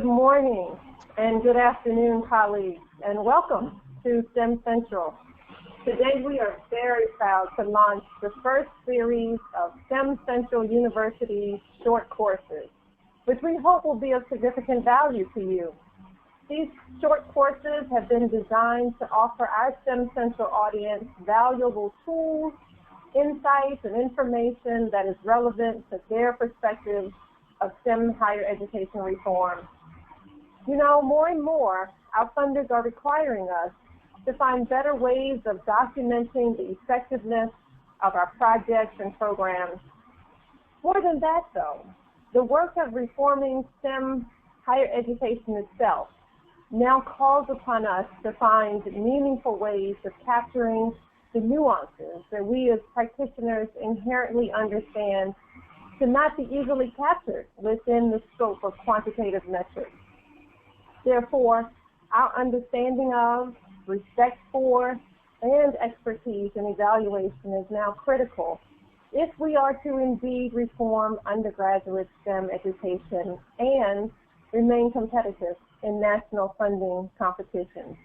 morning and good afternoon, colleagues, and welcome to STEM Central. Today we are very proud to launch the first series of STEM Central University short courses, which we hope will be of significant value to you. These short courses have been designed to offer our STEM Central audience valuable tools, insights, and information that is relevant to their perspective of STEM higher education reform. You know, more and more, our funders are requiring us to find better ways of documenting the effectiveness of our projects and programs. More than that, though, the work of reforming STEM higher education itself now calls upon us to find meaningful ways of capturing the nuances that we as practitioners inherently understand to not be easily captured within the scope of quantitative metrics. Therefore, our understanding of, respect for, and expertise in evaluation is now critical if we are to indeed reform undergraduate STEM education and remain competitive in national funding competitions.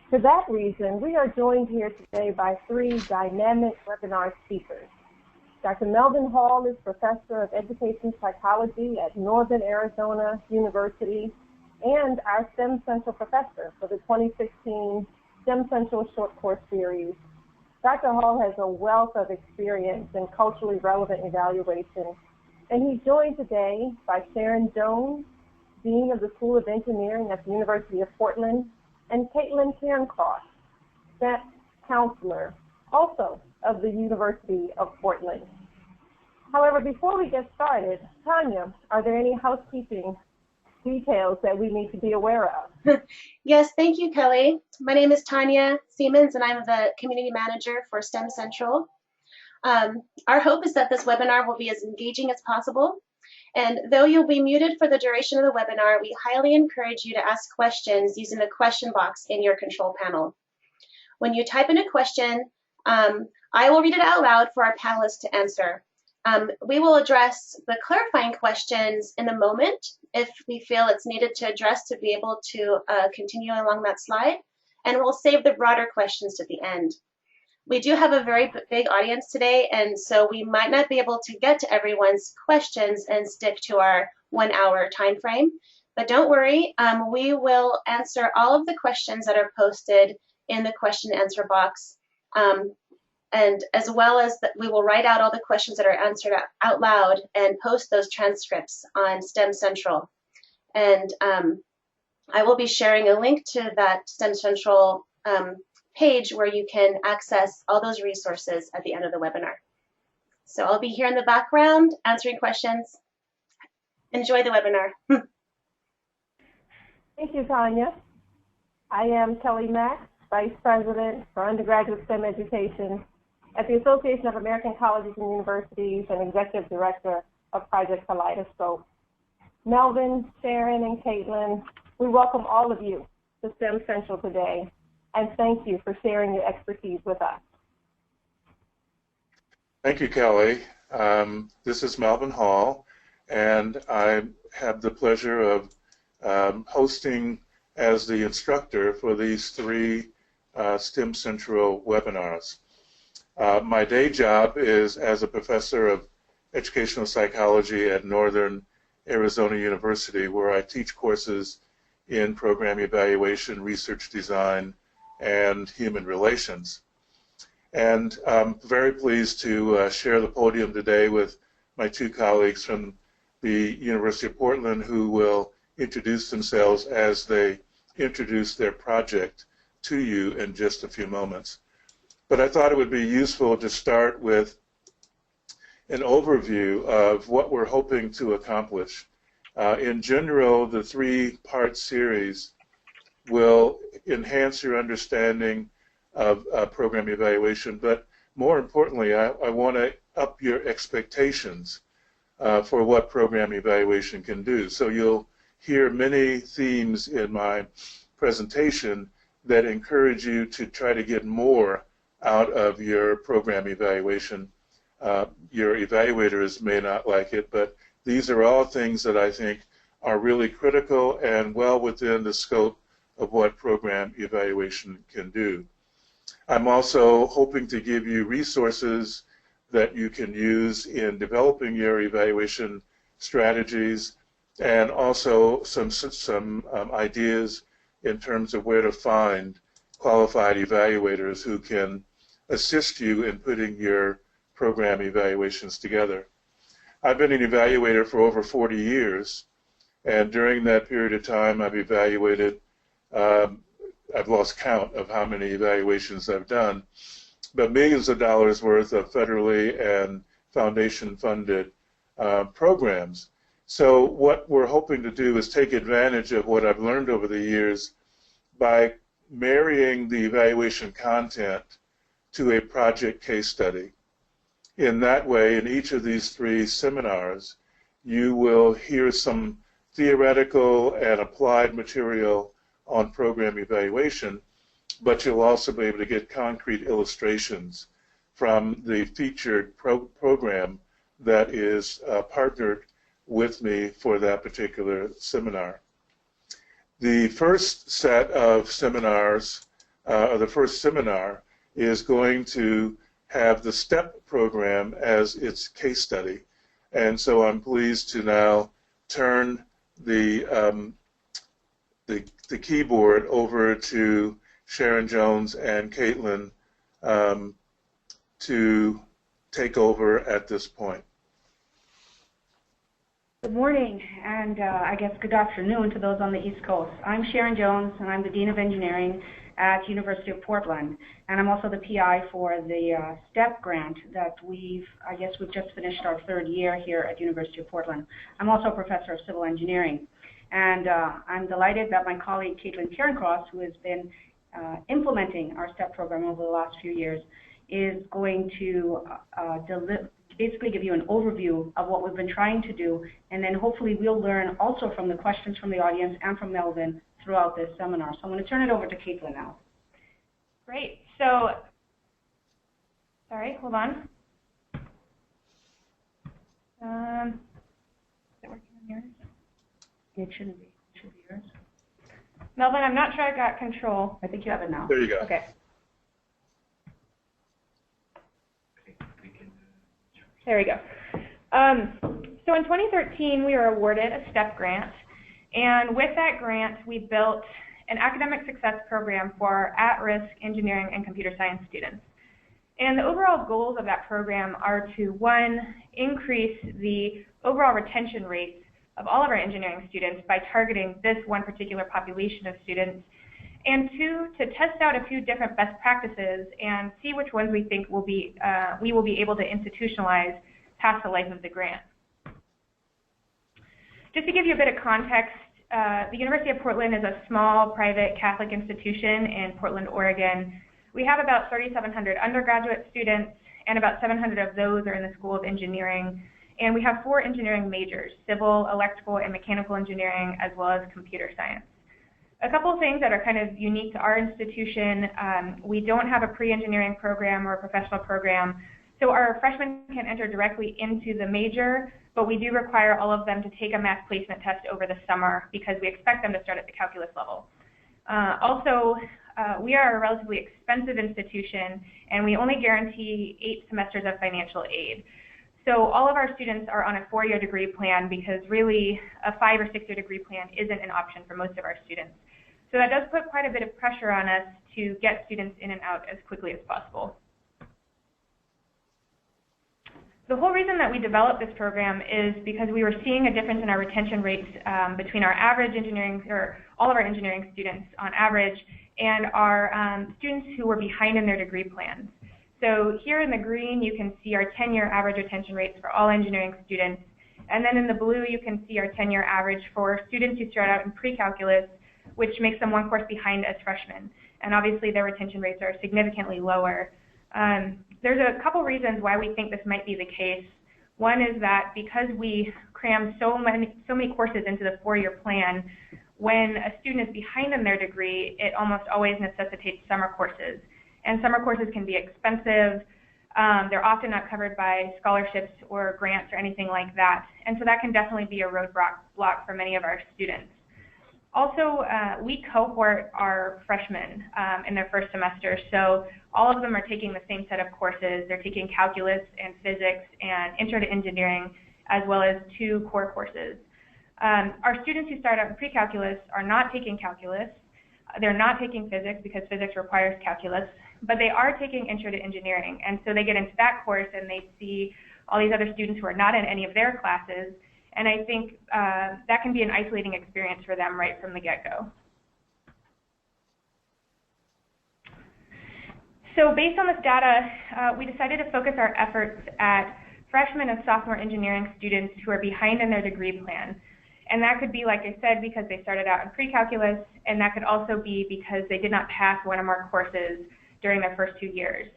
For that reason, we are joined here today by three dynamic webinar speakers. Dr. Melvin Hall is Professor of Education Psychology at Northern Arizona University and our STEM Central Professor for the 2016 STEM Central Short Course Series. Dr. Hall has a wealth of experience in culturally relevant evaluation, and he's joined today by Sharon Jones, Dean of the School of Engineering at the University of Portland, and Cairncross, Staff Counselor, also of the University of Portland. However, before we get started, Tanya, are there any housekeeping details that we need to be aware of? Yes, thank you, Kelly. My name is Tanya Siemens, and I'm the Community Manager for STEM Central. Our hope is that this webinar will be as engaging as possible. And though you'll be muted for the duration of the webinar, we highly encourage you to ask questions using the question box in your control panel. When you type in a question, I will read it out loud for our panelists to answer. We will address the clarifying questions in a moment if we feel it's needed to address to be able to continue along that slide, and we'll save the broader questions to the end. We do have a very big audience today, and so we might not be able to get to everyone's questions and stick to our 1 hour time frame. But don't worry, we will answer all of the questions that are posted in the question and answer box. And as well as that, we will write out all the questions that are answered out loud and post those transcripts on STEM Central. And I will be sharing a link to that STEM Central page where you can access all those resources at the end of the webinar. So I'll be here in the background answering questions. Enjoy the webinar. Thank you, Tanya. I am Kelly Mack, Vice President for Undergraduate STEM Education at the Association of American Colleges and Universities and Executive Director of Project Kaleidoscope. Melvin, Sharon, and Caitlin, we welcome all of you to STEM Central today, and thank you for sharing your expertise with us. Thank you, Kelly. This is Melvin Hall, and I have the pleasure of hosting as the instructor for these three STEM Central webinars. My day job is as a professor of educational psychology at Northern Arizona University, where I teach courses in program evaluation, research design, and human relations. And I'm very pleased to share the podium today with my two colleagues from the University of Portland who will introduce themselves as they introduce their project to you in just a few moments. But I thought it would be useful to start with an overview of what we're hoping to accomplish. In general, the three-part series will enhance your understanding of program evaluation, but more importantly, I want to up your expectations for what program evaluation can do. So you'll hear many themes in my presentation that encourage you to try to get more out of your program evaluation. Your evaluators may not like it, but these are all things that I think are really critical and well within the scope of what program evaluation can do. I'm also hoping to give you resources that you can use in developing your evaluation strategies, and also some ideas in terms of where to find qualified evaluators who can assist you in putting your program evaluations together. I've been an evaluator for over 40 years, and during that period of time I've evaluated, I've lost count of how many evaluations I've done, but millions of dollars worth of federally and foundation-funded programs. So what we're hoping to do is take advantage of what I've learned over the years by marrying the evaluation content to a project case study. In that way, in each of these 3 seminars, you will hear some theoretical and applied material on program evaluation, but you'll also be able to get concrete illustrations from the featured program that is partnered with me for that particular seminar. The first set of seminars, or the first seminar, is going to have the STEP program as its case study. And so I'm pleased to now turn the keyboard over to Sharon Jones and Caitlin to take over at this point. Good morning, and I guess good afternoon to those on the East Coast. I'm Sharon Jones, and I'm the Dean of Engineering at University of Portland, and I'm also the PI for the STEP grant that we've just finished our 3rd year here at University of Portland. I'm also a professor of civil engineering, and I'm delighted that my colleague Caitlin Cairncross, who has been implementing our STEP program over the last few years, is going to basically give you an overview of what we've been trying to do, and then hopefully we'll learn also from the questions from the audience and from Melvin throughout this seminar. So I'm going to turn it over to Caitlin now. Great. So, sorry, hold on. Is it working on yours? It shouldn't be. It should be yours. Melvin, I'm not sure I got control. I think you have it now. There you go. Okay. There we go. So in 2013, we were awarded a STEP grant, and with that grant, we built an academic success program for at-risk engineering and computer science students. And the overall goals of that program are to, 1, increase the overall retention rates of all of our engineering students by targeting this one particular population of students, and 2, to test out a few different best practices and see which ones we think we will be able to institutionalize past the life of the grant. Just to give you a bit of context, the University of Portland is a small private Catholic institution in Portland, Oregon. We have about 3,700 undergraduate students, and about 700 of those are in the School of Engineering. And we have 4 engineering majors: civil, electrical, and mechanical engineering, as well as computer science. A couple of things that are kind of unique to our institution: we don't have a pre-engineering program or a professional program, so our freshmen can enter directly into the major, but we do require all of them to take a math placement test over the summer because we expect them to start at the calculus level. Also, we are a relatively expensive institution, and we only guarantee 8 semesters of financial aid. So all of our students are on a 4-year degree plan because really a 5- or 6-year degree plan isn't an option for most of our students. So that does put quite a bit of pressure on us to get students in and out as quickly as possible. The whole reason that we developed this program is because we were seeing a difference in our retention rates between our average engineering, or all of our engineering students on average, and our students who were behind in their degree plans. So here in the green, you can see our 10-year average retention rates for all engineering students. And then in the blue, you can see our 10-year average for students who start out in pre-calculus, which makes them 1 course behind as freshmen. And obviously, their retention rates are significantly lower. There's a couple reasons why we think this might be the case. One is that because we cram so many courses into the 4-year plan, when a student is behind in their degree, it almost always necessitates summer courses. And summer courses can be expensive. They're often not covered by scholarships or grants or anything like that, and so that can definitely be a roadblock for many of our students. Also, we cohort our freshmen in their first semester, so all of them are taking the same set of courses. They're taking calculus and physics and intro to engineering, as well as 2 core courses. Our students who start out in pre-calculus are not taking calculus. They're not taking physics because physics requires calculus, but they are taking intro to engineering, and so they get into that course and they see all these other students who are not in any of their classes, and I think that can be an isolating experience for them right from the get-go. So based on this data, we decided to focus our efforts at freshman and sophomore engineering students who are behind in their degree plan. And that could be, like I said, because they started out in pre-calculus, and that could also be because they did not pass one or more courses during their first 2 years.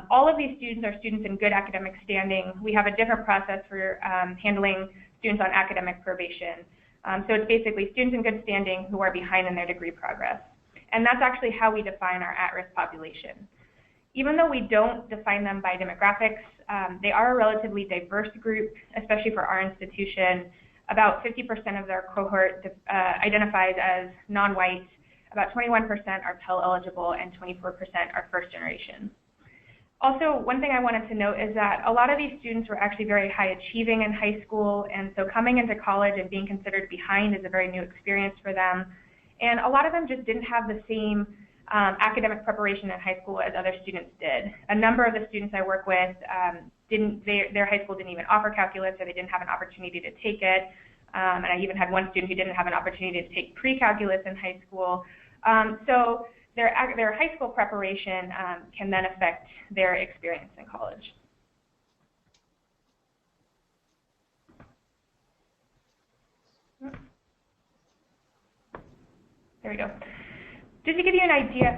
All of these students are students in good academic standing. We have a different process for handling students on academic probation. So it's basically students in good standing who are behind in their degree progress. And that's actually how we define our at-risk population. Even though we don't define them by demographics, they are a relatively diverse group, especially for our institution. About 50% of their cohort identifies as non-white, about 21% are Pell eligible, and 24% are first generation. Also, one thing I wanted to note is that a lot of these students were actually very high achieving in high school, and so coming into college and being considered behind is a very new experience for them. And a lot of them just didn't have the same academic preparation in high school as other students did. A number of the students I work with, their high school didn't even offer calculus, or they didn't have an opportunity to take it. And I even had one student who didn't have an opportunity to take pre-calculus in high school. So their high school preparation can then affect their experience in college. There we go. Just to give you an idea,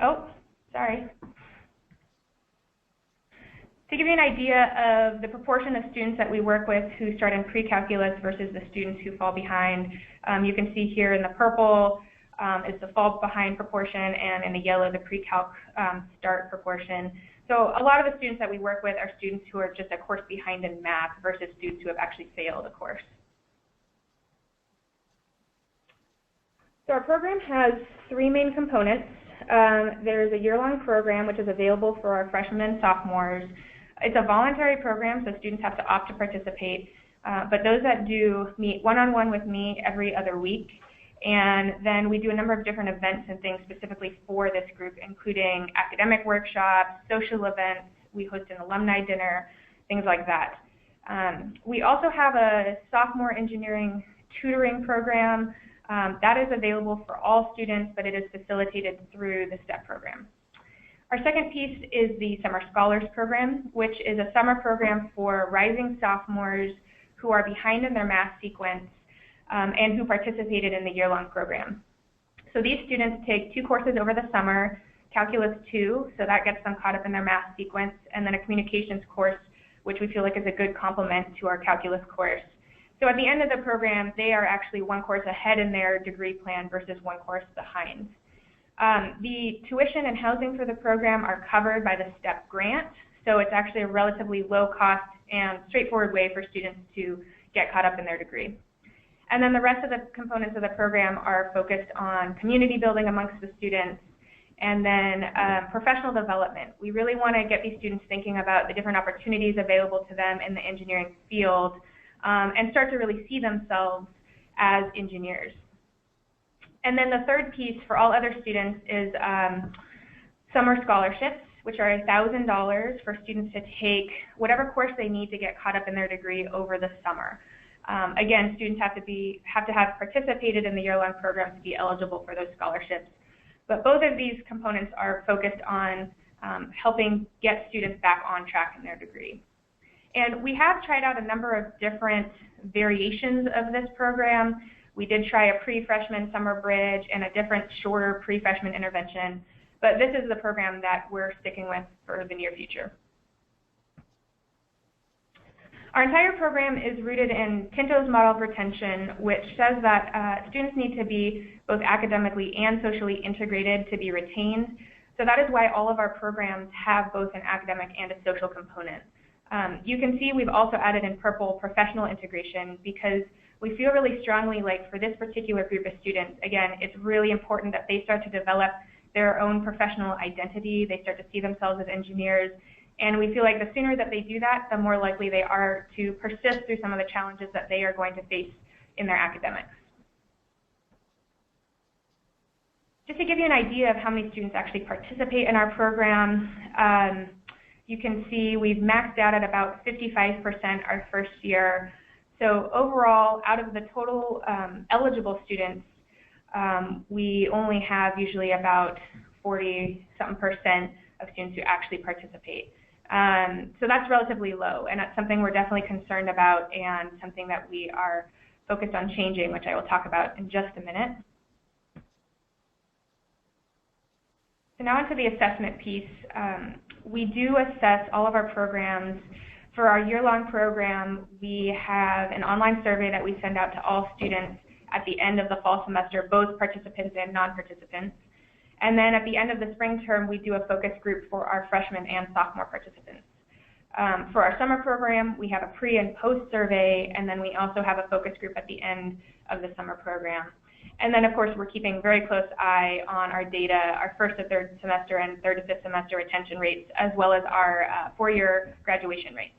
To give you an idea of the proportion of students that we work with who start in pre-calculus versus the students who fall behind, you can see here in the purple is the fall behind proportion, and in the yellow, the pre-calc start proportion. So a lot of the students that we work with are students who are just a course behind in math versus students who have actually failed a course. So our program has 3 main components. There's a year-long program which is available for our freshmen and sophomores. It's a voluntary program, so students have to opt to participate, but those that do meet one-on-one with me every other week, and then we do a number of different events and things specifically for this group, including academic workshops, social events, we host an alumni dinner, things like that. We also have a sophomore engineering tutoring program that is available for all students, but it is facilitated through the STEP program. Our second piece is the Summer Scholars Program, which is a summer program for rising sophomores who are behind in their math sequence and who participated in the year-long program. So these students take 2 courses over the summer, Calculus 2, so that gets them caught up in their math sequence, and then a communications course, which we feel like is a good complement to our calculus course. So at the end of the program, they are actually 1 course ahead in their degree plan versus 1 course behind. The tuition and housing for the program are covered by the STEP grant, so it's actually a relatively low cost and straightforward way for students to get caught up in their degree. And then the rest of the components of the program are focused on community building amongst the students, and then professional development. We really want to get these students thinking about the different opportunities available to them in the engineering field and start to really see themselves as engineers. And then the third piece for all other students is summer scholarships, which are $1,000 for students to take whatever course they need to get caught up in their degree over the summer. Again, students have to have participated in the year-long program to be eligible for those scholarships. But both of these components are focused on helping get students back on track in their degree. And we have tried out a number of different variations of this program. We did try a pre-freshman summer bridge and a different shorter pre-freshman intervention, but this is the program that we're sticking with for the near future. Our entire program is rooted in Tinto's model of retention, which says that students need to be both academically and socially integrated to be retained. So that is why all of our programs have both an academic and a social component. You can see we've also added in purple professional integration because we feel really strongly like for this particular group of students, again, it's really important that they start to develop their own professional identity. They start to see themselves as engineers. And we feel like the sooner that they do that, the more likely they are to persist through some of the challenges that they are going to face in their academics. Just to give you an idea of how many students actually participate in our program, you can see we've maxed out at about 55% our first year. So overall, out of the total eligible students, we only have usually about 40-something% of students who actually participate. So that's relatively low, and that's something we're definitely concerned about and something that we are focused on changing, which I will talk about in just a minute. So now into the assessment piece. We do assess all of our programs. For our year-long program, we have an online survey that we send out to all students at the end of the fall semester, both participants and non-participants. And then at the end of the spring term, we do a focus group for our freshman and sophomore participants. For our summer program, we have a pre and post survey, and then we also have a focus group at the end of the summer program. And then, of course, we're keeping a very close eye on our data, our first to third semester and third to fifth semester retention rates, as well as our four-year graduation rates.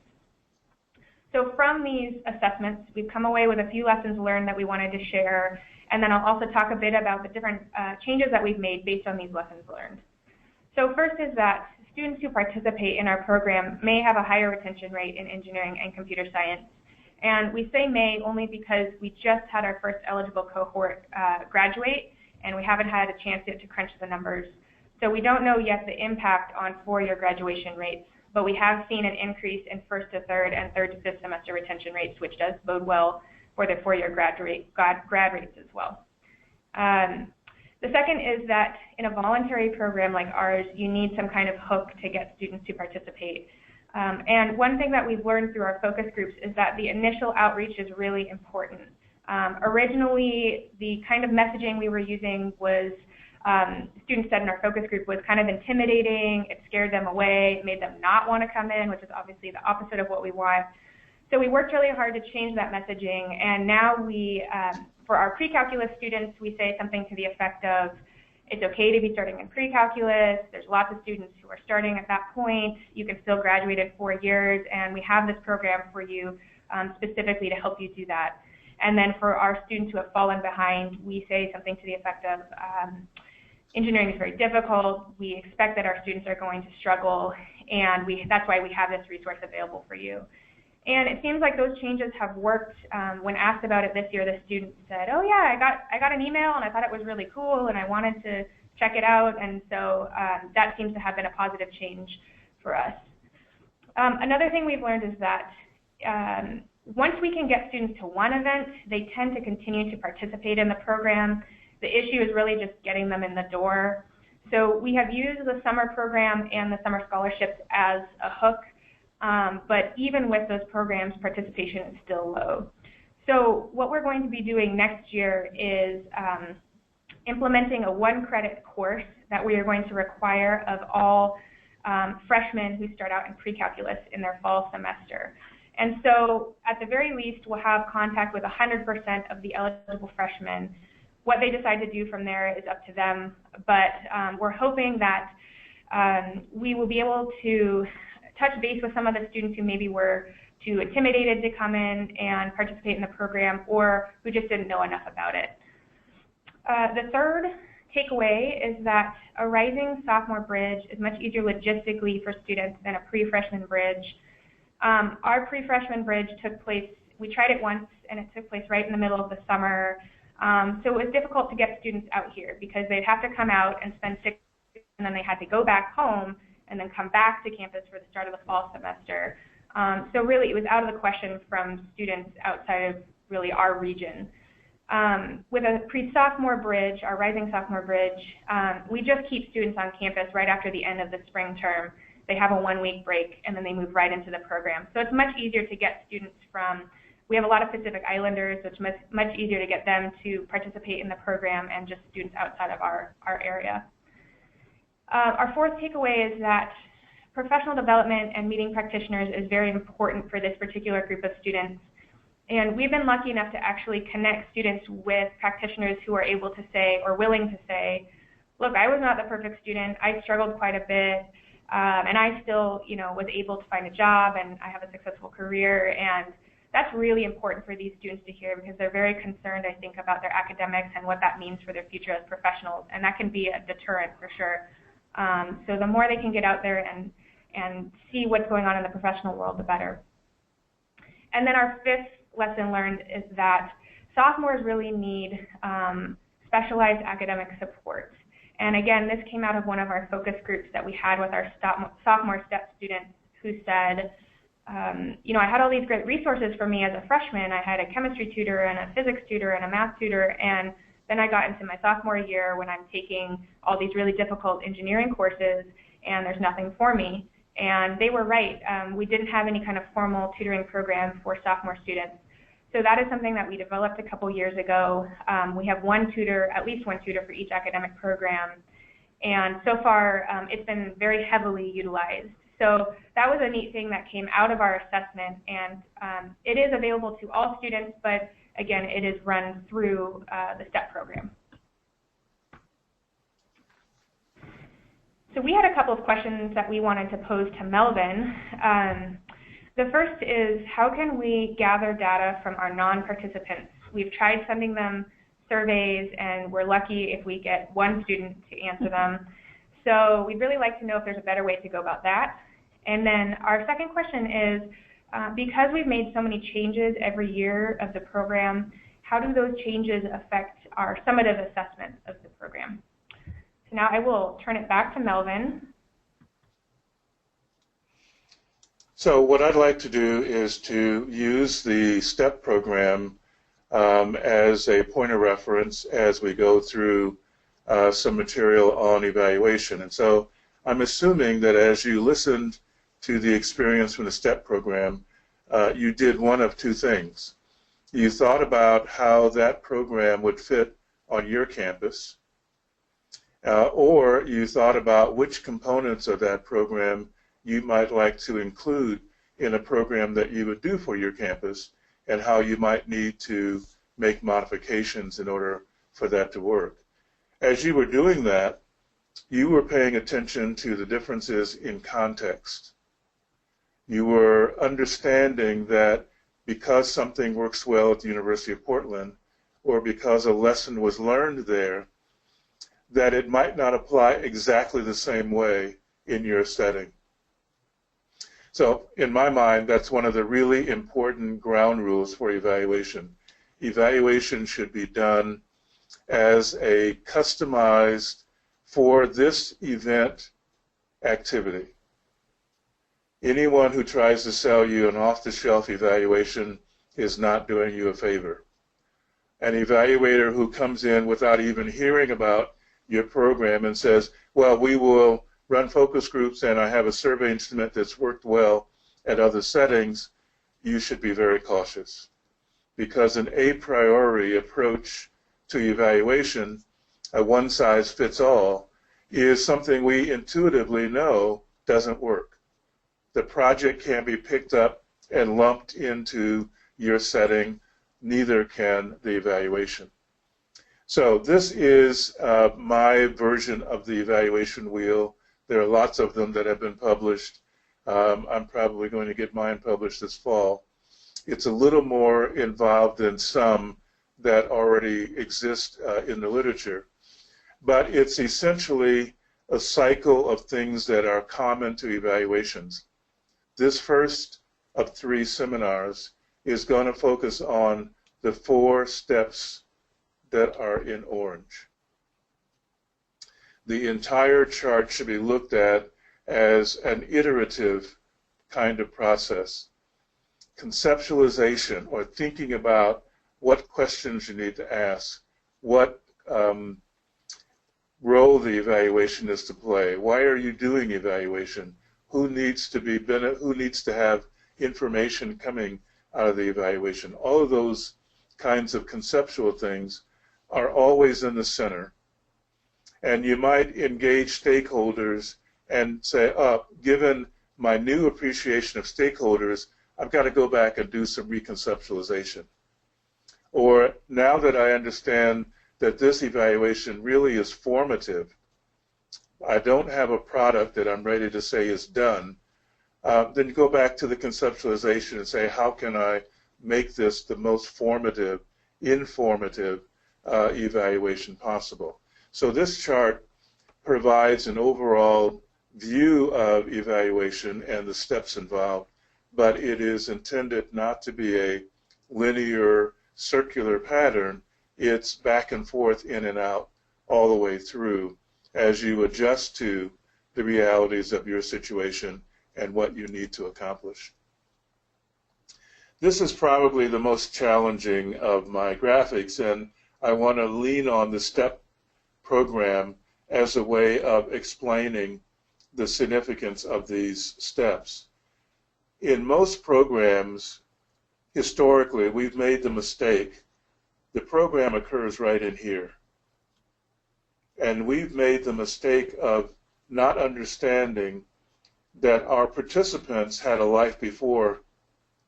So from these assessments, we've come away with a few lessons learned that we wanted to share, and then I'll also talk a bit about the different changes that we've made based on these lessons learned. So first is that students who participate in our program may have a higher retention rate in engineering and computer science. And we say may only because we just had our first eligible cohort graduate, and we haven't had a chance yet to crunch the numbers. So we don't know yet the impact on four-year graduation rates, but we have seen an increase in first to third and third to fifth semester retention rates, which does bode well for the four-year grad rates as well. The second is that in a voluntary program like ours, you need some kind of hook to get students to participate. And one thing that we've learned through our focus groups is that the initial outreach is really important. Originally, the kind of messaging we were using was, students said in our focus group, was kind of intimidating. It scared them away. It made them not want to come in, which is obviously the opposite of what we want. So we worked really hard to change that messaging, and now we, for our pre-calculus students, we say something to the effect of, it's okay to be starting in pre-calculus. There's lots of students who are starting at that point. You can still graduate in 4 years, and we have this program for you specifically to help you do that. And then for our students who have fallen behind, we say something to the effect of, engineering is very difficult. We expect that our students are going to struggle, and that's why we have this resource available for you. And it seems like those changes have worked. When asked about it this year, the students said, oh yeah, I got an email and I thought it was really cool and I wanted to check it out, and so that seems to have been a positive change for us. Another thing we've learned is that once we can get students to one event, they tend to continue to participate in the program. The issue is really just getting them in the door. So we have used the summer program and the summer scholarships as a hook. But even with those programs, participation is still low. So what we're going to be doing next year is implementing a 1-credit course that we are going to require of all freshmen who start out in pre-calculus in their fall semester. And so at the very least, we'll have contact with 100% of the eligible freshmen. What they decide to do from there is up to them, but we're hoping that we will be able to touch base with some of the students who maybe were too intimidated to come in and participate in the program, or who just didn't know enough about it. The third takeaway is that a rising sophomore bridge is much easier logistically for students than a pre-freshman bridge. Our pre-freshman bridge took place, we tried it once, and it took place right in the middle of the summer. So it was difficult to get students out here because they'd have to come out and spend 6 weeks, and then they had to go back home and then come back to campus for the start of the fall semester. So really, it was out of the question from students outside of really our region. With a pre-sophomore bridge, our rising sophomore bridge, we just keep students on campus right after the end of the spring term. They have a 1-week break, and then they move right into the program. So it's much easier to get students from, we have a lot of Pacific Islanders, so it's much easier to get them to participate in the program and just students outside of our area. Our fourth takeaway is that professional development and meeting practitioners is very important for this particular group of students. And we've been lucky enough to actually connect students with practitioners who are able to say, or willing to say, look, I was not the perfect student. I struggled quite a bit, and I still, was able to find a job, and I have a successful career. And that's really important for these students to hear, because they're very concerned, I think, about their academics and what that means for their future as professionals. And that can be a deterrent for sure. So the more they can get out there and see what's going on in the professional world, the better. And then our fifth lesson learned is that sophomores really need specialized academic support. And again, this came out of one of our focus groups that we had with our sophomore STEP students, who said, I had all these great resources for me as a freshman. I had a chemistry tutor and a physics tutor and a math tutor, and then I got into my sophomore year when I'm taking all these really difficult engineering courses, and there's nothing for me. And they were right. We didn't have any kind of formal tutoring program for sophomore students. So that is something that we developed a couple years ago. We have one tutor, at least one tutor for each academic program. And so far, it's been very heavily utilized. So that was a neat thing that came out of our assessment. And it is available to all students, but again, it is run through the STEP program. So we had a couple of questions that we wanted to pose to Melvin. The first is, how can we gather data from our non-participants? We've tried sending them surveys, and we're lucky if we get one student to answer them. So we'd really like to know if there's a better way to go about that. And then our second question is, because we've made so many changes every year of the program, how do those changes affect our summative assessment of the program? So now I will turn it back to Melvin. So what I'd like to do is to use the STEP program as a point of reference as we go through some material on evaluation. And so I'm assuming that as you listened to the experience from the STEP program, you did one of two things. You thought about how that program would fit on your campus, or you thought about which components of that program you might like to include in a program that you would do for your campus, and how you might need to make modifications in order for that to work. As you were doing that, you were paying attention to the differences in context. You were understanding that because something works well at the University of Portland, or because a lesson was learned there, that it might not apply exactly the same way in your setting. So in my mind, that's one of the really important ground rules for evaluation. Evaluation should be done as a customized for this event activity. Anyone who tries to sell you an off-the-shelf evaluation is not doing you a favor. An evaluator who comes in without even hearing about your program and says, well, we will run focus groups and I have a survey instrument that's worked well at other settings, you should be very cautious. Because an a priori approach to evaluation, a one-size-fits-all, is something we intuitively know doesn't work. The project can be picked up and lumped into your setting, neither can the evaluation. So this is my version of the evaluation wheel. There are lots of them that have been published. I'm probably going to get mine published this fall. It's a little more involved than some that already exist in the literature. But it's essentially a cycle of things that are common to evaluations. This first of 3 seminars is going to focus on the 4 steps that are in orange. The entire chart should be looked at as an iterative kind of process. Conceptualization, or thinking about what questions you need to ask, what role the evaluation is to play, why are you doing evaluation, who needs to have information coming out of the evaluation. All of those kinds of conceptual things are always in the center. And you might engage stakeholders and say, oh, given my new appreciation of stakeholders, I've got to go back and do some reconceptualization. Or now that I understand that this evaluation really is formative, I don't have a product that I'm ready to say is done, then you go back to the conceptualization and say, how can I make this the most formative, informative evaluation possible? So this chart provides an overall view of evaluation and the steps involved, but it is intended not to be a linear, circular pattern. It's back and forth, in and out, all the way through as you adjust to the realities of your situation and what you need to accomplish. This is probably the most challenging of my graphics, and I want to lean on the STEP program as a way of explaining the significance of these steps. In most programs, historically, we've made the mistake. The program occurs right in here. And we've made the mistake of not understanding that our participants had a life before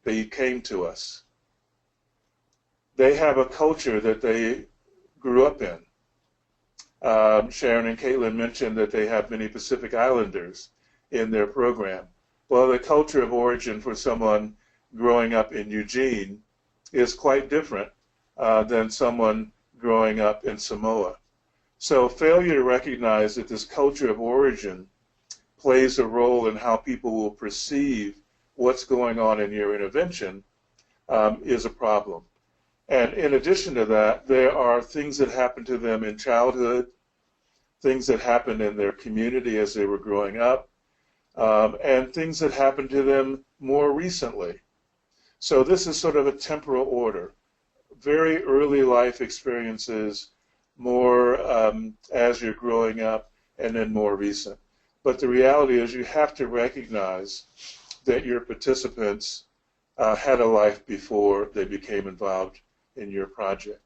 they came to us. They have a culture that they grew up in. Sharon and Caitlin mentioned that they have many Pacific Islanders in their program. Well, the culture of origin for someone growing up in Eugene is quite different than someone growing up in Samoa. So failure to recognize that this culture of origin plays a role in how people will perceive what's going on in your intervention is a problem. And in addition to that, there are things that happen to them in childhood, things that happened in their community as they were growing up, and things that happened to them more recently. So this is sort of a temporal order. Very early life experiences, more as you're growing up, and then more recent. But the reality is you have to recognize that your participants had a life before they became involved in your project.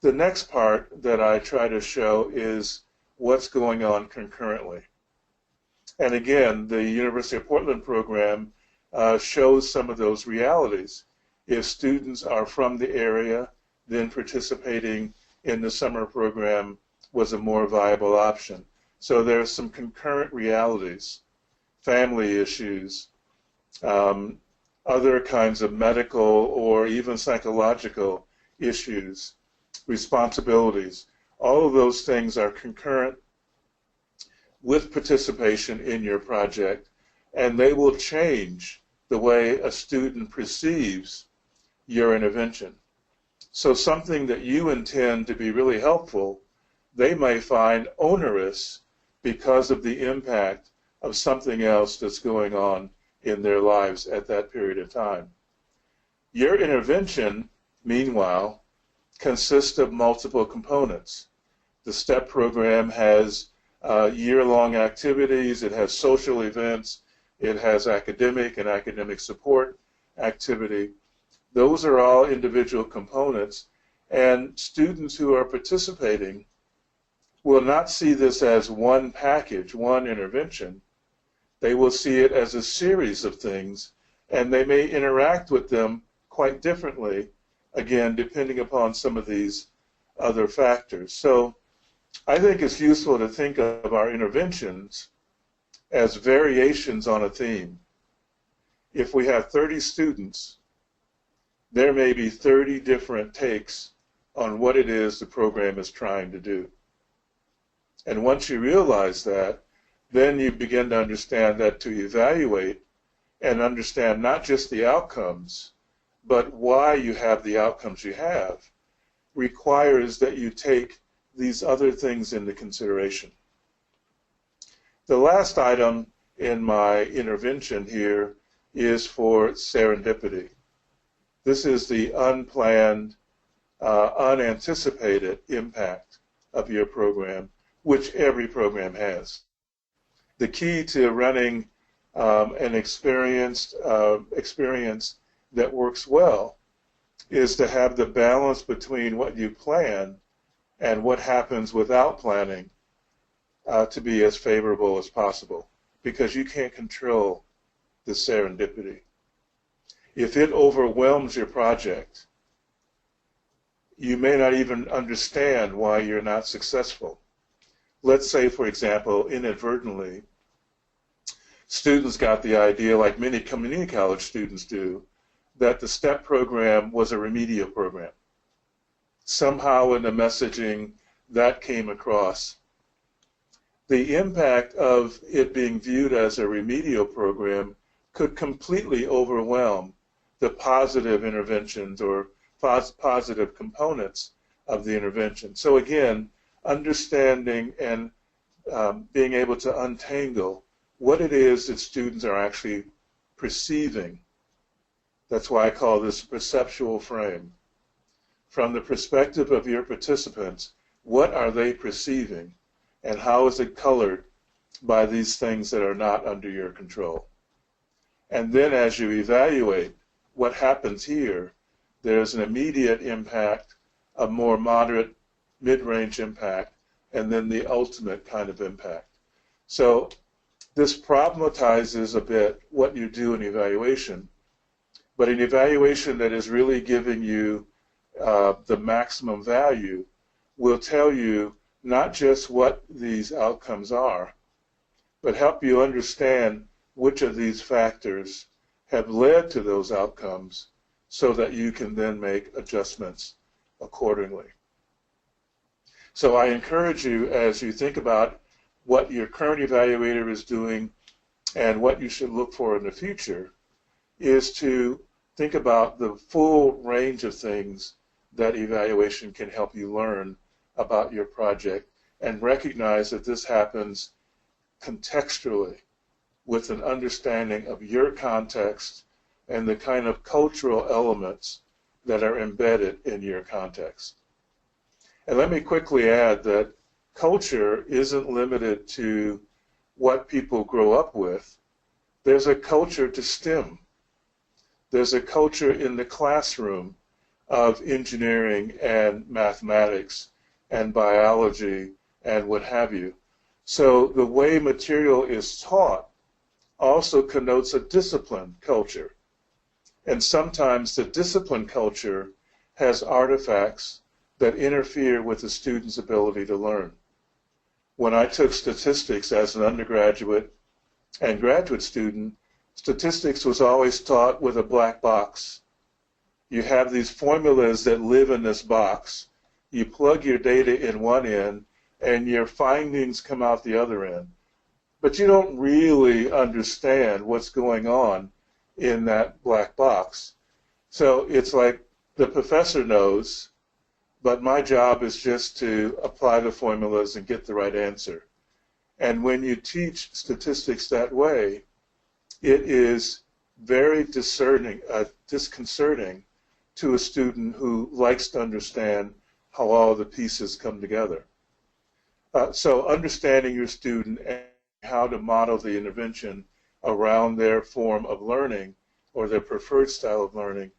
The next part that I try to show is what's going on concurrently. And again, the University of Portland program shows some of those realities. If students are from the area, then participating in the summer program was a more viable option. So there's some concurrent realities, family issues, other kinds of medical or even psychological issues, responsibilities. All of those things are concurrent with participation in your project, and they will change the way a student perceives your intervention. So something that you intend to be really helpful, they may find onerous because of the impact of something else that's going on in their lives at that period of time. Your intervention, meanwhile, consists of multiple components. The STEP program has year-long activities, it has social events, it has academic and academic support activity. Those are all individual components, and students who are participating will not see this as one package, one intervention. They will see it as a series of things, and they may interact with them quite differently, again, depending upon some of these other factors. So I think it's useful to think of our interventions as variations on a theme. If we have 30 students, there may be 30 different takes on what it is the program is trying to do. And once you realize that, then you begin to understand that to evaluate and understand not just the outcomes, but why you have the outcomes you have, requires that you take these other things into consideration. The last item in my intervention here is for serendipity. This is the unplanned, unanticipated impact of your program, which every program has. The key to running an experience that works well is to have the balance between what you plan and what happens without planning to be as favorable as possible, because you can't control the serendipity. If it overwhelms your project, you may not even understand why you're not successful. Let's say, for example, inadvertently, students got the idea, like many community college students do, that the STEP program was a remedial program. Somehow in the messaging that came across. The impact of it being viewed as a remedial program could completely overwhelm the positive interventions or positive components of the intervention. So again, understanding and being able to untangle what it is that students are actually perceiving. That's why I call this perceptual frame. From the perspective of your participants, what are they perceiving, and how is it colored by these things that are not under your control? And then as you evaluate what happens here, there's an immediate impact, a more moderate, mid-range impact, and then the ultimate kind of impact. So this problematizes a bit what you do in evaluation, but an evaluation that is really giving you the maximum value will tell you not just what these outcomes are, but help you understand which of these factors have led to those outcomes so that you can then make adjustments accordingly. So I encourage you, as you think about what your current evaluator is doing and what you should look for in the future, is to think about the full range of things that evaluation can help you learn about your project, and recognize that this happens contextually with an understanding of your context and the kind of cultural elements that are embedded in your context. And let me quickly add that culture isn't limited to what people grow up with. There's a culture to STEM. There's a culture in the classroom of engineering and mathematics and biology and what have you. So the way material is taught also connotes a discipline culture. And sometimes the discipline culture has artifacts that interfere with the student's ability to learn. When I took statistics as an undergraduate and graduate student, statistics was always taught with a black box. You have these formulas that live in this box. You plug your data in one end, and your findings come out the other end. But you don't really understand what's going on in that black box. So it's like the professor knows, but my job is just to apply the formulas and get the right answer. And when you teach statistics that way, it is very disconcerting to a student who likes to understand how all the pieces come together. So understanding your student and how to model the intervention around their form of learning or their preferred style of learning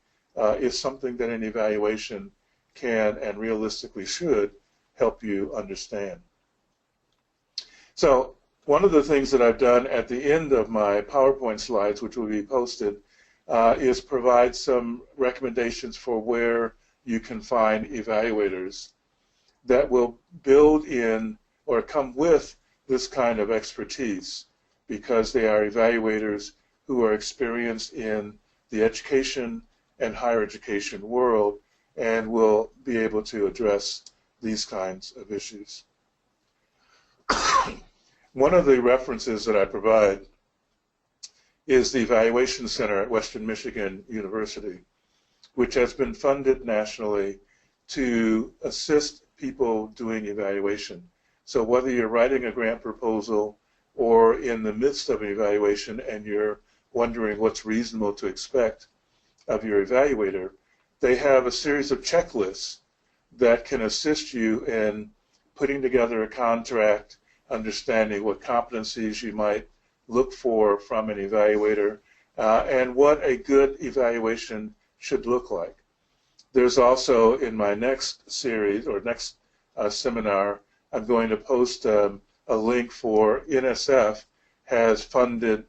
is something that an evaluation can and realistically should help you understand. So one of the things that I've done at the end of my PowerPoint slides, which will be posted, is provide some recommendations for where you can find evaluators that will build in or come with this kind of expertise, because they are evaluators who are experienced in the education and higher education world and will be able to address these kinds of issues. One of the references that I provide is the Evaluation Center at Western Michigan University, which has been funded nationally to assist people doing evaluation. So whether you're writing a grant proposal or in the midst of an evaluation and you're wondering what's reasonable to expect of your evaluator, they have a series of checklists that can assist you in putting together a contract, understanding what competencies you might look for from an evaluator, and what a good evaluation should look like. There's also, in my next series or next seminar, I'm going to post a a link for NSF has funded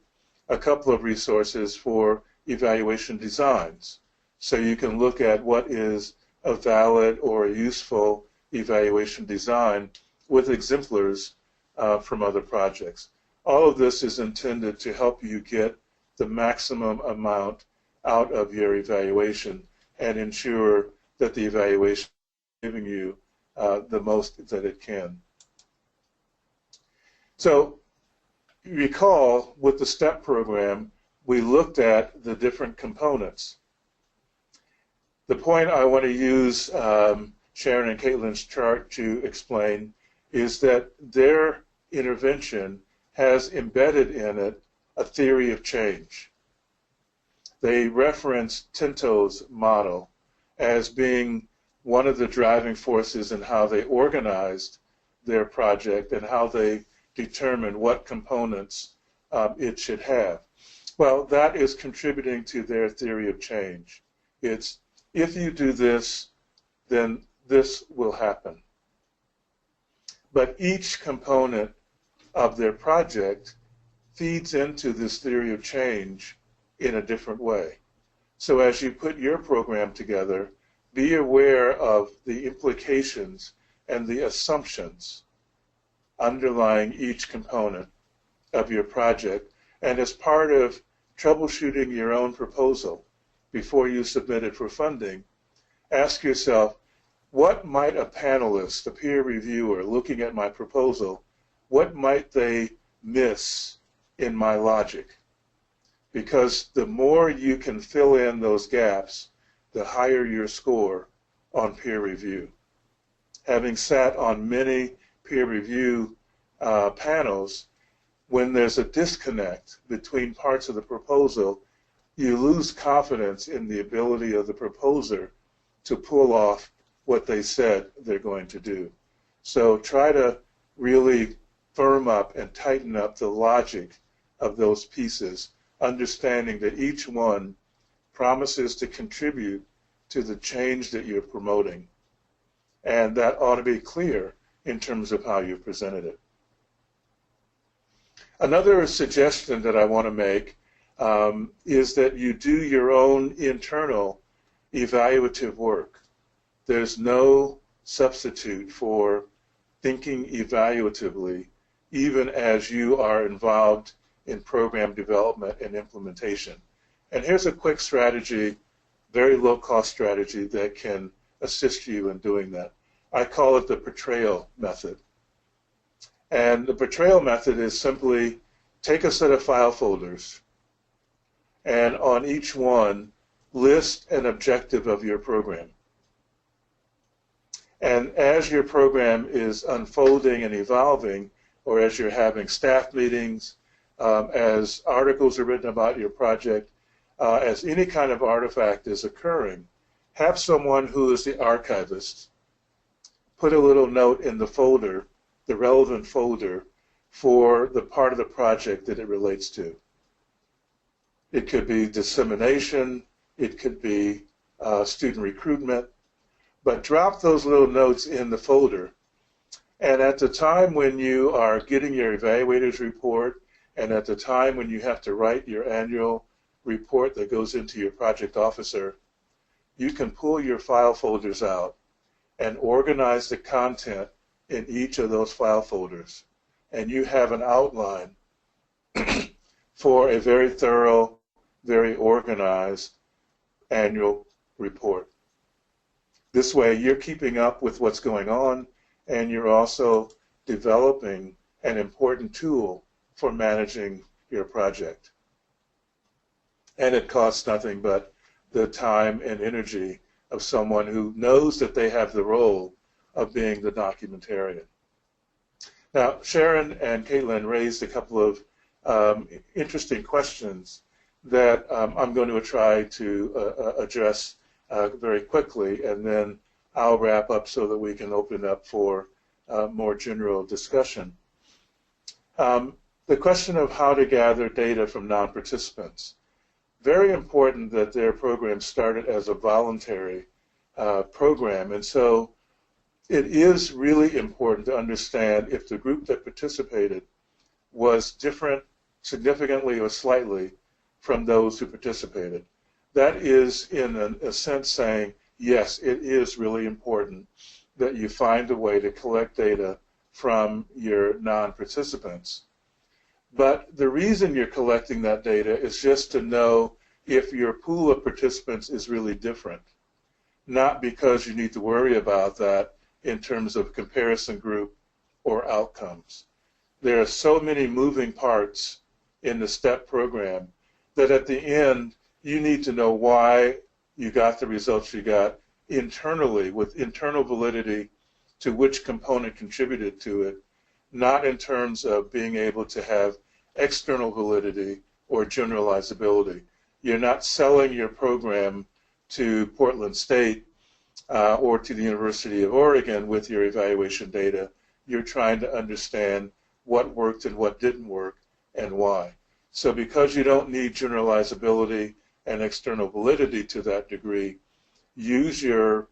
a couple of resources for evaluation designs. So you can look at what is a valid or a useful evaluation design with exemplars from other projects. All of this is intended to help you get the maximum amount out of your evaluation and ensure that the evaluation is giving you the most that it can. So recall, with the STEP program, we looked at the different components. The point I want to use Sharon and Caitlin's chart to explain is that their intervention has embedded in it a theory of change. They reference Tinto's model as being one of the driving forces in how they organized their project and how they determined what components it should have. Well, that is contributing to their theory of change. It's, if you do this, then this will happen. But each component of their project feeds into this theory of change in a different way. So as you put your program together, be aware of the implications and the assumptions underlying each component of your project. And as part of troubleshooting your own proposal before you submit it for funding, ask yourself, what might a panelist, a peer reviewer looking at my proposal, what might they miss in my logic? Because the more you can fill in those gaps, the higher your score on peer review. Having sat on many peer review panels, when there's a disconnect between parts of the proposal, you lose confidence in the ability of the proposer to pull off what they said they're going to do. So try to really firm up and tighten up the logic of those pieces, understanding that each one promises to contribute to the change that you're promoting. And that ought to be clear in terms of how you presented it. Another suggestion that I want to make is that you do your own internal evaluative work. There's no substitute for thinking evaluatively, even as you are involved in program development and implementation. And here's a quick strategy, very low-cost strategy that can assist you in doing that. I call it the portrayal method. And the portrayal method is simply take a set of file folders and on each one list an objective of your program. And as your program is unfolding and evolving, or as you're having staff meetings, as articles are written about your project, as any kind of artifact is occurring, have someone who is the archivist put a little note in the folder, the relevant folder, for the part of the project that it relates to. It could be dissemination, it could be student recruitment, but drop those little notes in the folder. And at the time when you are getting your evaluator's report, and at the time when you have to write your annual report that goes into your project officer, you can pull your file folders out and organize the content in each of those file folders. And you have an outline for a very thorough, very organized annual report. This way, you're keeping up with what's going on, and you're also developing an important tool for managing your project. And it costs nothing but the time and energy of someone who knows that they have the role of being the documentarian. Now, Sharon and Caitlin raised a couple of interesting questions that I'm going to try to address very quickly, and then I'll wrap up so that we can open up for more general discussion. The question of how to gather data from non-participants. Very important that their program started as a voluntary program, and so it is really important to understand if the group that participated was different significantly or slightly from those who participated. That is, in a sense, saying, yes, it is really important that you find a way to collect data from your non-participants. But the reason you're collecting that data is just to know if your pool of participants is really different, not because you need to worry about that in terms of comparison group or outcomes. There are so many moving parts in the STEP program that at the end you need to know why you got the results you got internally, with internal validity to which component contributed to it, not in terms of being able to have external validity or generalizability. You're not selling your program to Portland State or to the University of Oregon with your evaluation data. You're trying to understand what worked and what didn't work and why. So because you don't need generalizability and external validity to that degree, use your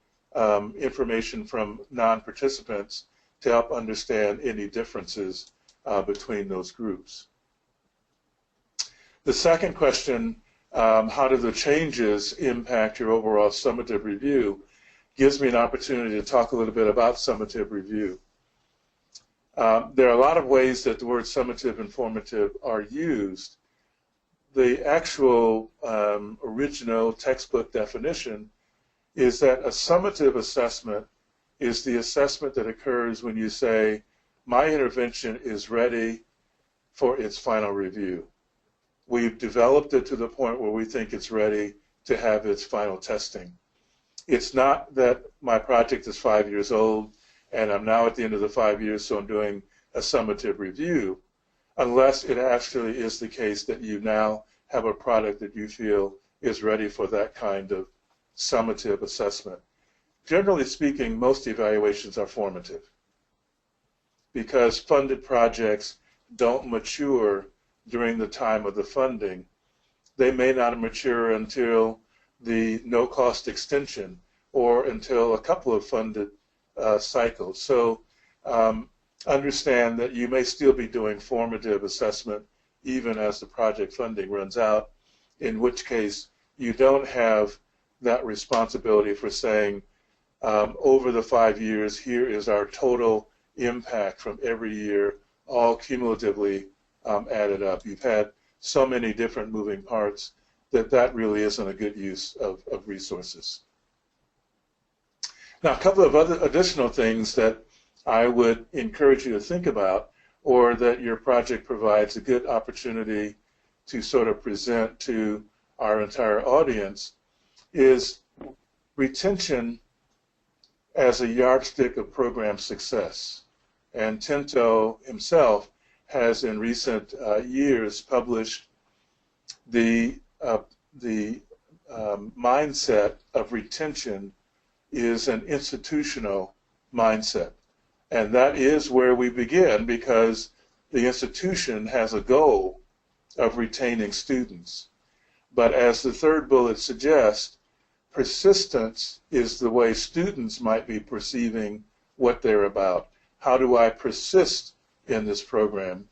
information from non-participants to help understand any differences between those groups. The second question, how do the changes impact your overall summative review, gives me an opportunity to talk a little bit about summative review. There are a lot of ways that the words summative and formative are used. The actual original textbook definition is that a summative assessment is the assessment that occurs when you say, my intervention is ready for its final review. We've developed it to the point where we think it's ready to have its final testing. It's not that my project is 5 years old and I'm now at the end of the 5 years, so I'm doing a summative review, unless it actually is the case that you now have a product that you feel is ready for that kind of summative assessment. Generally speaking, most evaluations are formative because funded projects don't mature during the time of the funding. They may not mature until the no-cost extension or until a couple of funded cycles. So understand that you may still be doing formative assessment even as the project funding runs out, in which case you don't have that responsibility for saying, over the 5 years, here is our total impact from every year, all cumulatively added up. You've had so many different moving parts that really isn't a good use of resources. Now, a couple of other additional things that I would encourage you to think about, or that your project provides a good opportunity to sort of present to our entire audience, is retention as a yardstick of program success. And Tinto himself has in recent years published the mindset of retention is an institutional mindset. And that is where we begin, because the institution has a goal of retaining students. But as the third bullet suggests, persistence is the way students might be perceiving what they're about. How do I persist in this program?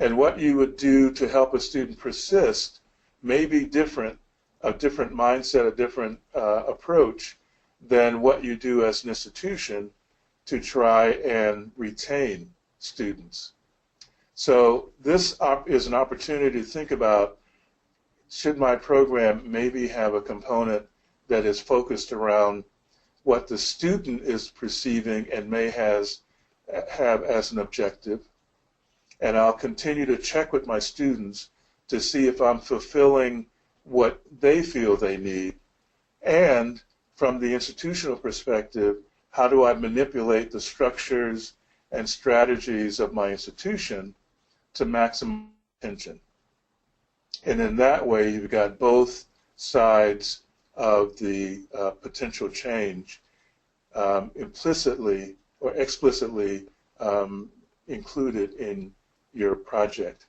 And what you would do to help a student persist may be different, a different mindset, a different approach than what you do as an institution to try and retain students. So this is an opportunity to think about, should my program maybe have a component that is focused around what the student is perceiving and may have as an objective. And I'll continue to check with my students to see if I'm fulfilling what they feel they need. And from the institutional perspective, how do I manipulate the structures and strategies of my institution to maximize retention? And in that way, you've got both sides of the potential change implicitly or explicitly included in your project.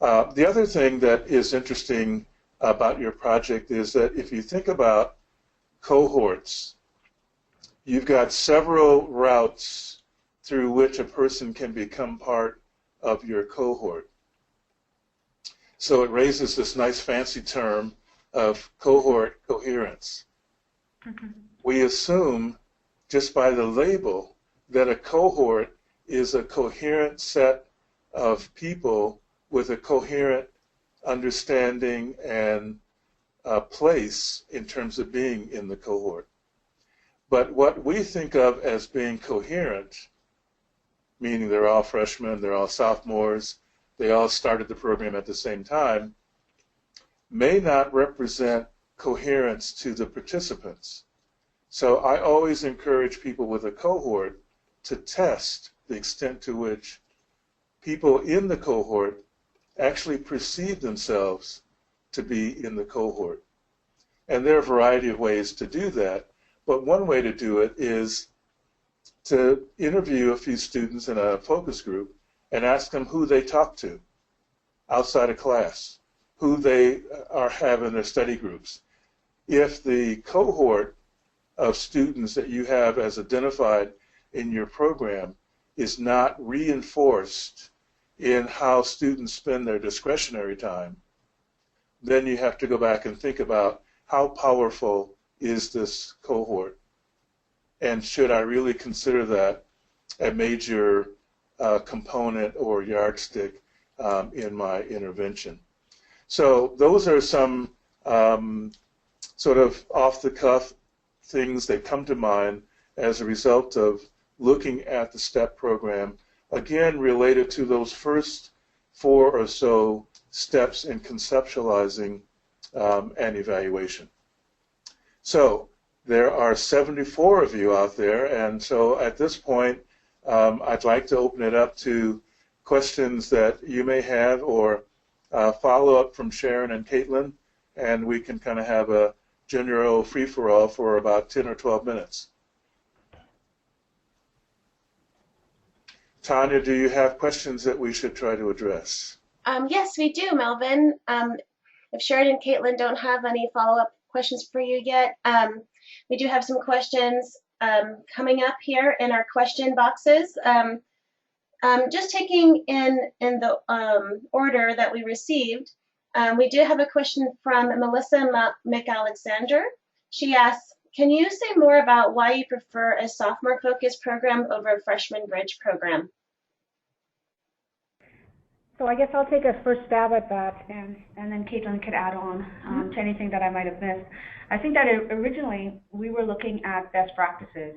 The other thing that is interesting about your project is that if you think about cohorts, you've got several routes through which a person can become part of your cohort. So it raises this nice fancy term of cohort coherence. We assume, just by the label, that a cohort is a coherent set of people with a coherent understanding and place in terms of being in the cohort. But what we think of as being coherent, meaning they're all freshmen, they're all sophomores, they all started the program at the same time, may not represent coherence to the participants. So I always encourage people with a cohort to test the extent to which people in the cohort actually perceive themselves to be in the cohort. And there are a variety of ways to do that, but one way to do it is to interview a few students in a focus group and ask them who they talk to outside of class, who they have in their study groups. If the cohort of students that you have as identified in your program is not reinforced in how students spend their discretionary time, then you have to go back and think about how powerful is this cohort, and should I really consider that a major component or yardstick in my intervention. So those are some sort of off-the-cuff things that come to mind as a result of looking at the STEP program, again related to those first 4 or so steps in conceptualizing and evaluation. So there are 74 of you out there, and so at this point I'd like to open it up to questions that you may have, or follow-up from Sharon and Caitlin, and we can kind of have a general free-for-all for about 10 or 12 minutes. Tanya, do you have questions that we should try to address? Yes, we do, Melvin. If Sharon and Caitlin don't have any follow-up questions for you yet, we do have some questions coming up here in our question boxes. Just taking in the order that we received, we do have a question from Melissa McAlexander. She asks, can you say more about why you prefer a sophomore-focused program over a freshman bridge program? So I guess I'll take a first stab at that, and then Caitlin could add on to anything that I might have missed. I think that originally we were looking at best practices,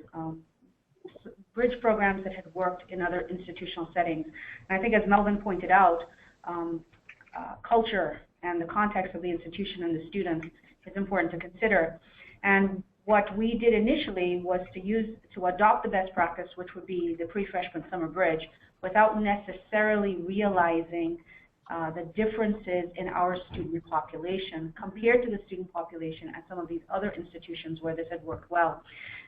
bridge programs that had worked in other institutional settings. And I think, as Melvin pointed out, culture and the context of the institution and the students is important to consider. And what we did initially was to adopt the best practice, which would be the pre-freshman summer bridge, without necessarily realizing the differences in our student population compared to the student population at some of these other institutions where this had worked well.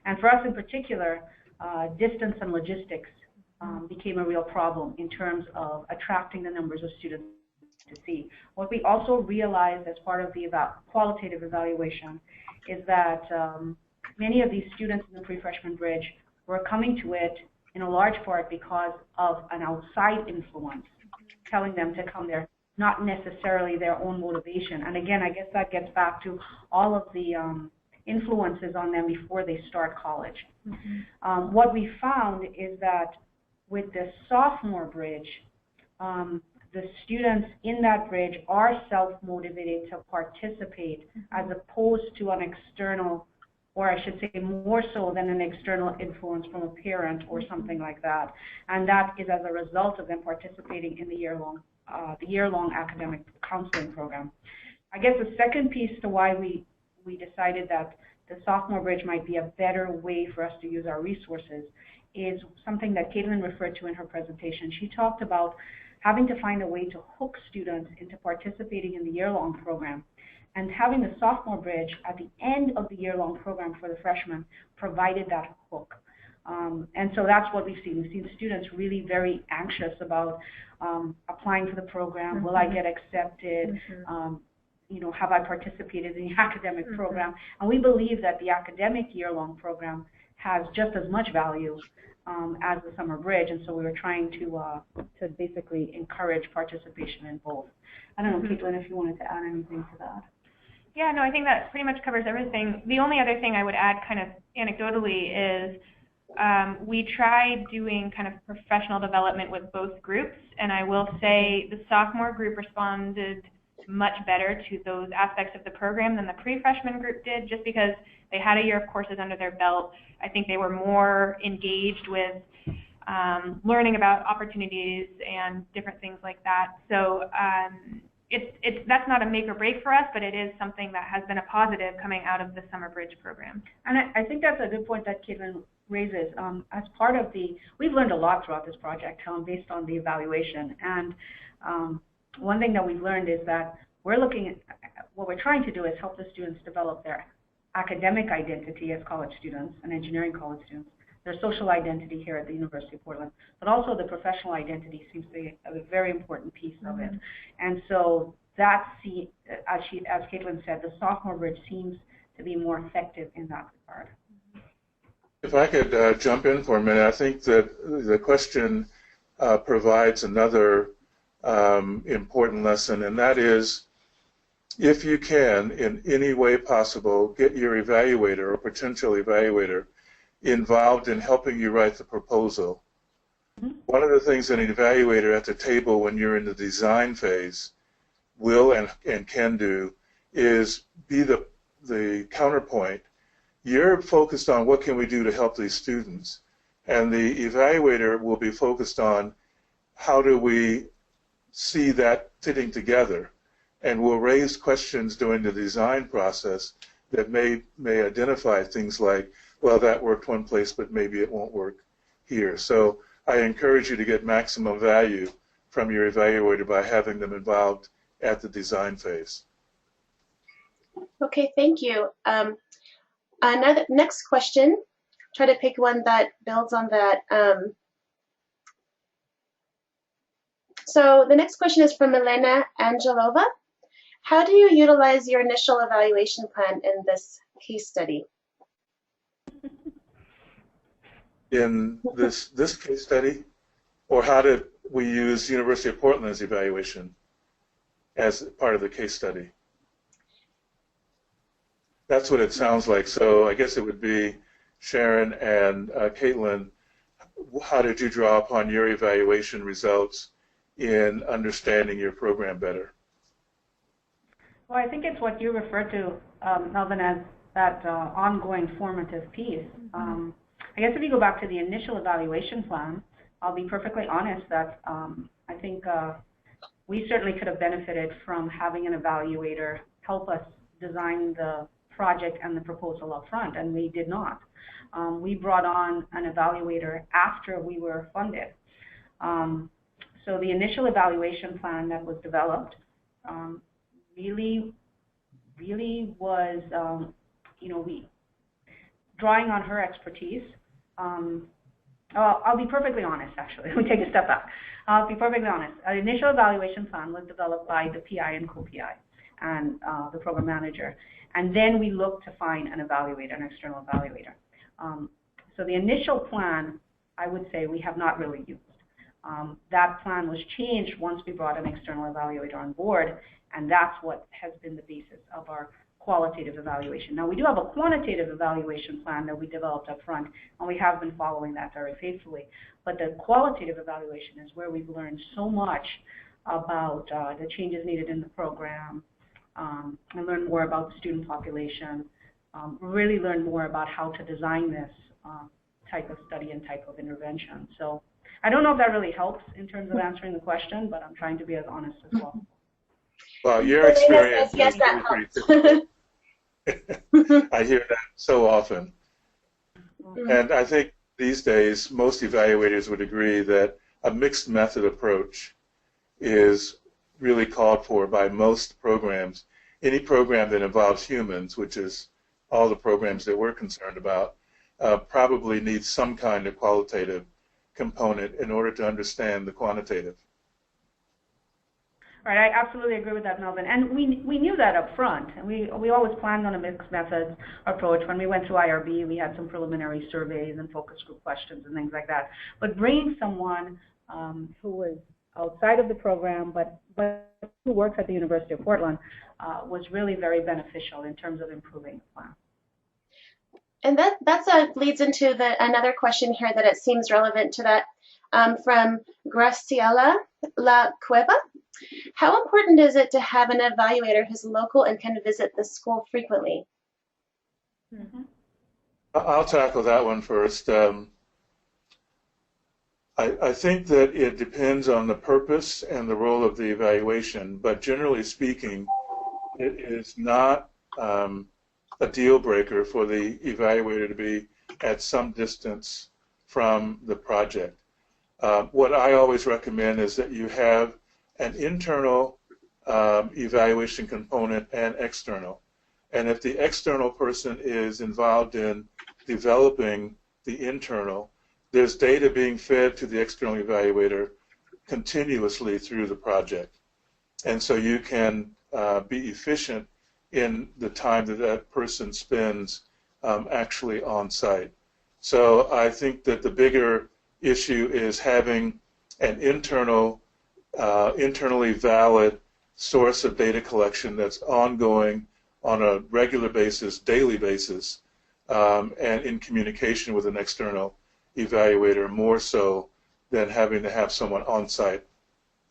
And for us in particular, distance and logistics became a real problem in terms of attracting the numbers of students to see. What we also realized as part of the qualitative evaluation is that many of these students in the pre-freshman bridge were coming to it in a large part because of an outside influence telling them to come there, not necessarily their own motivation. And again, I guess that gets back to all of the influences on them before they start college. What we found is that with the sophomore bridge, the students in that bridge are self-motivated to participate as opposed to an external, or I should say more so than an external influence from a parent or something like that. And that is as a result of them participating in the year-long academic counseling program. I guess the second piece to why we decided that the sophomore bridge might be a better way for us to use our resources is something that Caitlin referred to in her presentation. She talked about having to find a way to hook students into participating in the year-long program. And having the sophomore bridge at the end of the year-long program for the freshmen provided that hook. And so that's what we've seen. We've seen students really very anxious about applying for the program. Will I get accepted? You know, have I participated in the academic program? And we believe that the academic year-long program has just as much value as the summer bridge, and so we were trying to basically encourage participation in both. I don't know, Caitlin, if you wanted to add anything to that. Yeah, no, I think that pretty much covers everything. The only other thing I would add kind of anecdotally is we tried doing kind of professional development with both groups, and I will say the sophomore group responded much better to those aspects of the program than the pre-freshman group did, just because they had a year of courses under their belt. I think they were more engaged with learning about opportunities and different things like that. So that's not a make or break for us, but it is something that has been a positive coming out of the Summer Bridge program. And I think that's a good point that Caitlin raises. As part of we've learned a lot throughout this project based on the evaluation. And one thing that we've learned is that we're looking at, what we're trying to do is help the students develop their academic identity as college students and engineering college students, their social identity here at the University of Portland, but also the professional identity seems to be a very important piece of it. And so that, as Caitlin said, the sophomore bridge seems to be more effective in that regard. If I could jump in for a minute, I think that the question provides another important lesson, and that is, if you can, in any way possible, get your evaluator or potential evaluator involved in helping you write the proposal. One of the things an evaluator at the table when you're in the design phase will and can do is be the counterpoint. You're focused on what can we do to help these students, and the evaluator will be focused on how do we see that fitting together, and will raise questions during the design process that may identify things like, well, that worked one place, but maybe it won't work here. So I encourage you to get maximum value from your evaluator by having them involved at the design phase. Okay, thank you. Next question, try to pick one that builds on that. So the next question is from Milena Angelova. How do you utilize your initial evaluation plan in this case study? In this case study, or how did we use University of Portland's evaluation as part of the case study? That's what it sounds like. So I guess it would be Sharon and Caitlin, how did you draw upon your evaluation results in understanding your program better? Well, I think it's what you refer to, Melvin, as that ongoing formative piece. I guess if you go back to the initial evaluation plan, I'll be perfectly honest that I think we certainly could have benefited from having an evaluator help us design the project and the proposal up front, and we did not. We brought on an evaluator after we were funded. So the initial evaluation plan that was developed really was, we drawing on her expertise. I'll be perfectly honest, actually. Let me take a step back. I'll be perfectly honest. Our initial evaluation plan was developed by the PI and co-PI and the program manager. And then we looked to find an evaluator, an external evaluator. So the initial plan, I would say, we have not really used. That plan was changed once we brought an external evaluator on board, and that's what has been the basis of our qualitative evaluation. Now, we do have a quantitative evaluation plan that we developed up front, and we have been following that very faithfully. But the qualitative evaluation is where we've learned so much about the changes needed in the program, and learn more about the student population, really learn more about how to design this type of study and type of intervention. So I don't know if that really helps in terms of answering the question, but I'm trying to be as honest as well. Well, your experience yes, is that pretty helps. typical. I hear that so often. And I think these days most evaluators would agree that a mixed method approach is really called for by most programs. Any program that involves humans, which is all the programs that we're concerned about, probably needs some kind of qualitative component in order to understand the quantitative. Right, I absolutely agree with that, Melvin. And we knew that up front. And we always planned on a mixed methods approach. When we went through IRB, we had some preliminary surveys and focus group questions and things like that. But bringing someone who was outside of the program, but who works at the University of Portland, was really very beneficial in terms of improving the plan. And that leads into another question here that it seems relevant to that, from Graciela La Cueva. How important is it to have an evaluator who's local and can visit the school frequently? Mm-hmm. I'll tackle that one first. I think that it depends on the purpose and the role of the evaluation, but generally speaking, it is not a deal breaker for the evaluator to be at some distance from the project. What I always recommend is that you have an internal evaluation component and external. And if the external person is involved in developing the internal, there's data being fed to the external evaluator continuously through the project. And so you can be efficient in the time that that person spends actually on site. So I think that the bigger issue is having an internally valid source of data collection that's ongoing on a regular basis, daily basis, and in communication with an external evaluator more so than having to have someone on site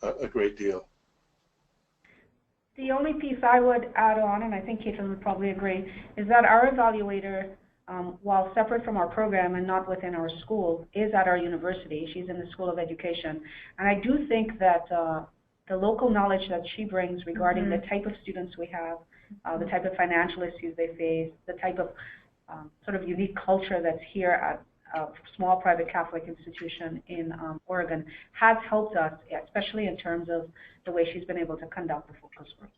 a great deal. The only piece I would add on, and I think Caitlin would probably agree, is that our evaluator, while separate from our program and not within our school, is at our university. She's in the School of Education. And I do think that the local knowledge that she brings regarding the type of students we have, the type of financial issues they face, the type of sort of unique culture that's here at a small private Catholic institution in Oregon, has helped us, especially in terms of the way she's been able to conduct the focus groups.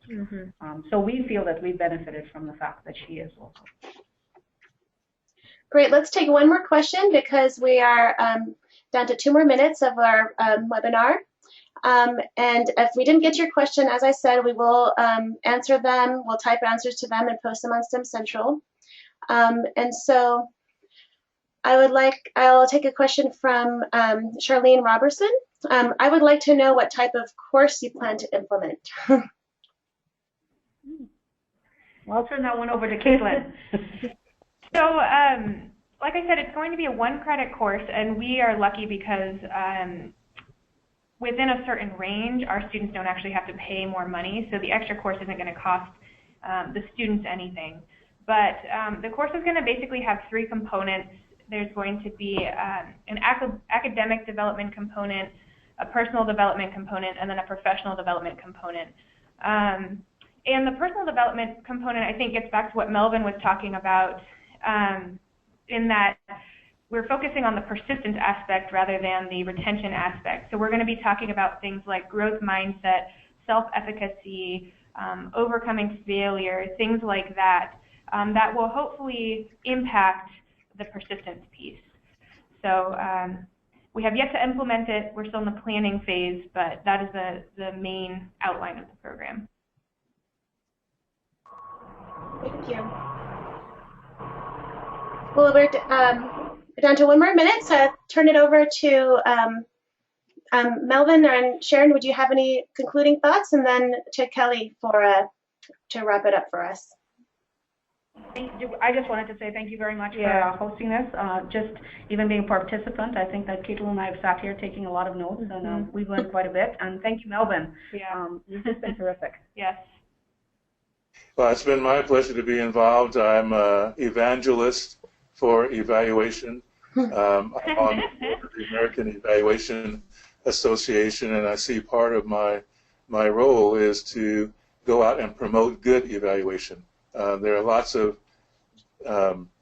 So we feel that we benefited from the fact that she is local. Great, let's take one more question because we are down to 2 more minutes of our webinar. And if we didn't get your question, as I said, we will answer them. We'll type answers to them and post them on STEM Central. And so I'll take a question from Charlene Robertson. I would like to know what type of course you plan to implement. Well, I'll turn that one over to Caitlin. So, like I said, it's going to be a 1-credit course, and we are lucky because within a certain range, our students don't actually have to pay more money, so the extra course isn't going to cost the students anything. But the course is going to basically have 3 components. There's going to be an academic development component, a personal development component, and then a professional development component. And the personal development component, I think, gets back to what Melvin was talking about, in that we're focusing on the persistence aspect rather than the retention aspect. So we're going to be talking about things like growth mindset, self-efficacy, overcoming failure, things like that, that will hopefully impact the persistence piece. So we have yet to implement it. We're still in the planning phase, but that is the main outline of the program. Thank you. Well, we're down to 1 more minute, so turn it over to Melvin and Sharon. Would you have any concluding thoughts? And then to Kelly to wrap it up for us. I just wanted to say thank you very much for hosting this. Just even being a participant, I think that Caitlin and I have sat here taking a lot of notes, and we've learned quite a bit. And thank you, Melvin. You've just been terrific. Yes. Well, it's been my pleasure to be involved. I'm an evangelist for evaluation. I'm on the American Evaluation Association, and I see part of my role is to go out and promote good evaluation. There are lots of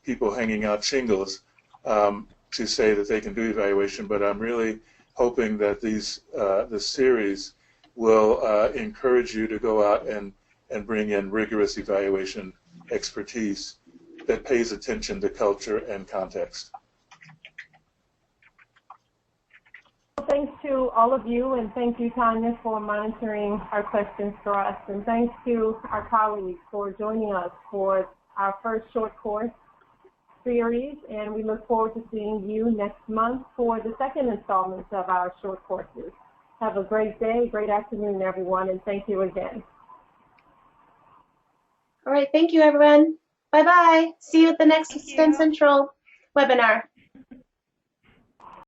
people hanging out shingles to say that they can do evaluation, but I'm really hoping that this series will encourage you to go out and bring in rigorous evaluation expertise that pays attention to culture and context. Thanks to all of you, and thank you, Tanya, for monitoring our questions for us. And thanks to our colleagues for joining us for our first short course series. And we look forward to seeing you next month for the second installment of our short courses. Have a great day, great afternoon, everyone, and thank you again. All right, thank you, everyone. Bye-bye. See you at the next STEM Central webinar.